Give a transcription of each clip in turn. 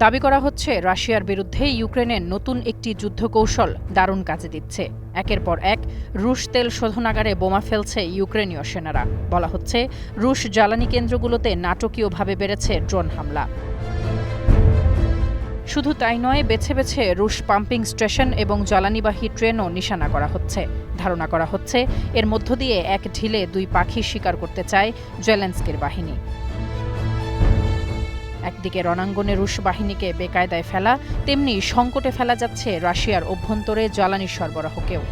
দাবি করা হচ্ছে রাশিয়ার বিরুদ্ধে ইউক্রেনের নতুন একটি যুদ্ধকৌশল দারুণ কাজে দিচ্ছে। একের পর এক রুশ তেল শোধনাগারে বোমা ফেলছে ইউক্রেনীয় সেনারা। বলা হচ্ছে রুশ জ্বালানি কেন্দ্রগুলোতে নাটকীয়ভাবে বেড়েছে ড্রোন হামলা। শুধু তাই নয়, বেছে বেছে রুশ পাম্পিং স্টেশন এবং জ্বালানিবাহী ট্রেনও নিশানা করা হচ্ছে। ধারণা করা হচ্ছে এর মধ্য দিয়ে এক ঢিলে দুই পাখি শিকার করতে চায় জেলেনস্কির বাহিনী। একদিকে রণাঙ্গনে রুশ বাহিনীকে বেকায়দায় ফেলা, তেমনি সংকটে ফেলা যাচ্ছে রাশিয়ার অভ্যন্তরে জ্বালানি সরবরাহকেও।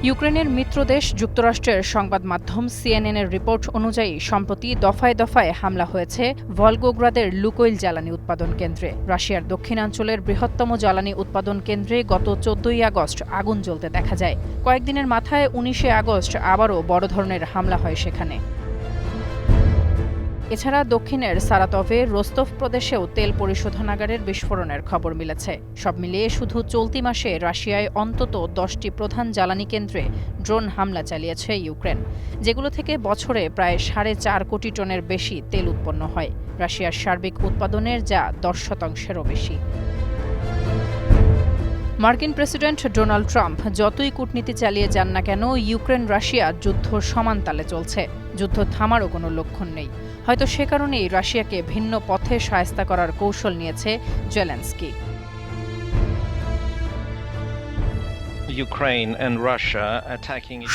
ইউক্রেনের মিত্রদেশ যুক্তরাষ্ট্রের সংবাদ মাধ্যম সিএনএনের রিপোর্ট অনুযায়ী সম্প্রতি দফায় দফায় হামলা হয়েছে ভলগোগ্রাদের লুকোইল জ্বালানি উৎপাদন কেন্দ্রে। রাশিয়ার দক্ষিণাঞ্চলের বৃহত্তম জ্বালানি উৎপাদন কেন্দ্রে গত 14ই আগস্ট আগুন জ্বলতে দেখা যায়। কয়েকদিনের মাথায় 19শে আগস্ট আবারও বড় ধরনের হামলা হয় সেখানে। এছাড়া দক্ষিণের সারাতভে রোস্তভ প্রদেশেও তেল পরিশোধনাগারের বিস্ফোরণের খবর মিলেছে। সব মিলিয়ে শুধু চলতি মাসে রাশিয়ায় অন্তত 10টি প্রধান জ্বালানি কেন্দ্রে ড্রোন হামলা চালিয়েছে ইউক্রেন, যেগুলো থেকে বছরে প্রায় 4.5 কোটি টনের বেশি তেল উৎপন্ন হয়। রাশিয়ার সার্বিক উৎপাদনের যা 10%-এরও বেশি। মার্কিন প্রেসিডেন্ট ডোনাল্ড ট্রাম্প যতই কূটনীতি চালিয়ে যান না কেন, ইউক্রেন রাশিয়া যুদ্ধ সমান তালে চলছে। যুদ্ধ থামারও কোনো লক্ষণ নেই। হয়তো সে কারণেই রাশিয়াকে ভিন্ন পথে শায়েস্তা করার কৌশল নিয়েছে জেলেনস্কি।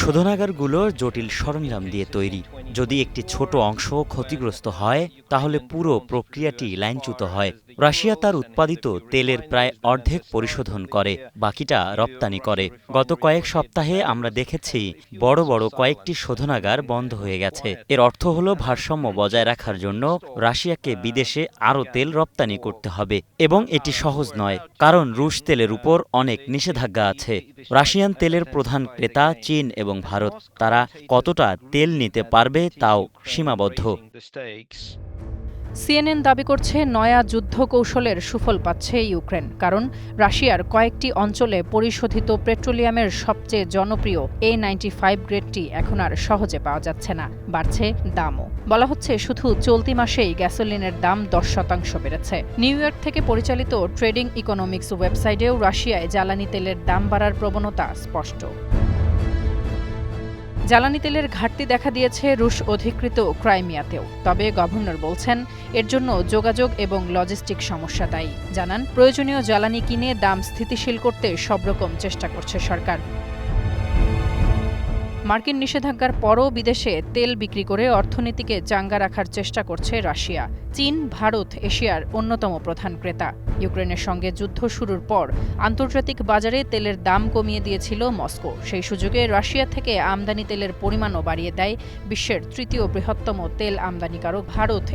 শোধনাগারগুলো জটিল সরঞ্জাম দিয়ে তৈরি। যদি একটি ছোট অংশ ক্ষতিগ্রস্ত হয়, তাহলে পুরো প্রক্রিয়াটি লাইনচ্যুত হয়। রাশিয়া তার উৎপাদিত তেলের প্রায় অর্ধেক পরিশোধন করে, বাকিটা রপ্তানি করে। গত কয়েক সপ্তাহে আমরা দেখেছি বড় বড় কয়েকটি শোধনাগার বন্ধ হয়ে গেছে। এর অর্থ হলো ভারসাম্য বজায় রাখার জন্য রাশিয়াকে বিদেশে আরও তেল রপ্তানি করতে হবে, এবং এটি সহজ নয়, কারণ রুশ তেলের উপর অনেক নিষেধাজ্ঞা আছে। রাশিয়ান তেলের প্রধান ক্রেতা চীন এবং ভারত। তারা কতটা তেল নিতে পারবে তাও সীমাবদ্ধ। সিএনএন দাবি করছে নয়া যুদ্ধ কৌশলের সুফল পাচ্ছে ইউক্রেন, কারণ রাশিয়ার কয়েকটি অঞ্চলে পরিশোধিত পেট্রোলিয়ামের সবচেয়ে জনপ্রিয় A95 গ্রেডটি এখন আর সহজে পাওয়া যাচ্ছে না। বাড়ছে দামও। বলা হচ্ছে শুধু চলতি মাসেই গ্যাসোলিনের দাম 10% বেড়েছে। নিউ ইয়র্ক থেকে পরিচালিত ট্রেডিং ইকোনমিক্স ওয়েবসাইটেও রাশিয়ায় জ্বালানি তেলের দাম বাড়ার প্রবণতা স্পষ্ট। জ্বালানি তেলের ঘাটতি দেখা দিয়েছে রুশ অধিকৃত ক্রাইমিয়াতেও। তবে গভর্নর বলছেন এর জন্য যোগাযোগ এবং লজিস্টিক সমস্যা দায়ী। জানান, প্রয়োজনীয় জ্বালানি কিনে দাম স্থিতিশীল করতে সব রকম চেষ্টা করছে সরকার। মার্কিন নিষেধাজ্ঞার পরও বিদেশে তেল বিক্রি করে অর্থনীতিকে চাঙ্গা রাখার চেষ্টা করছে রাশিয়া। চীন, ভারত এশিয়ার অন্যতম প্রধান ক্রেতা। ইউক্রেনের সঙ্গে যুদ্ধ শুরুর পর আন্তর্জাতিক বাজারে তেলের দাম কমিয়ে দিয়েছিল মস্কো। সেই সুযোগে রাশিয়া থেকে আমদানি তেলের পরিমাণও বাড়িয়ে দেয় বিশ্বের তৃতীয় বৃহত্তম তেল আমদানিকারক ভারত।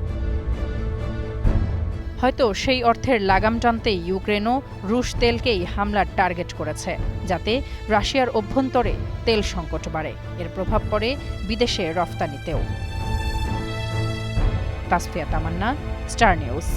হয়তো সেই অর্থের লাগাম টানতেই ইউক্রেনও রুশ তেলকেই হামলার টার্গেট করেছে, যাতে রাশিয়ার অভ্যন্তরে তেল সংকট বাড়ে। এর প্রভাব পড়ে বিদেশে রফতানিতেও। তাসফিয়া তামান্না, স্টার নিউজ।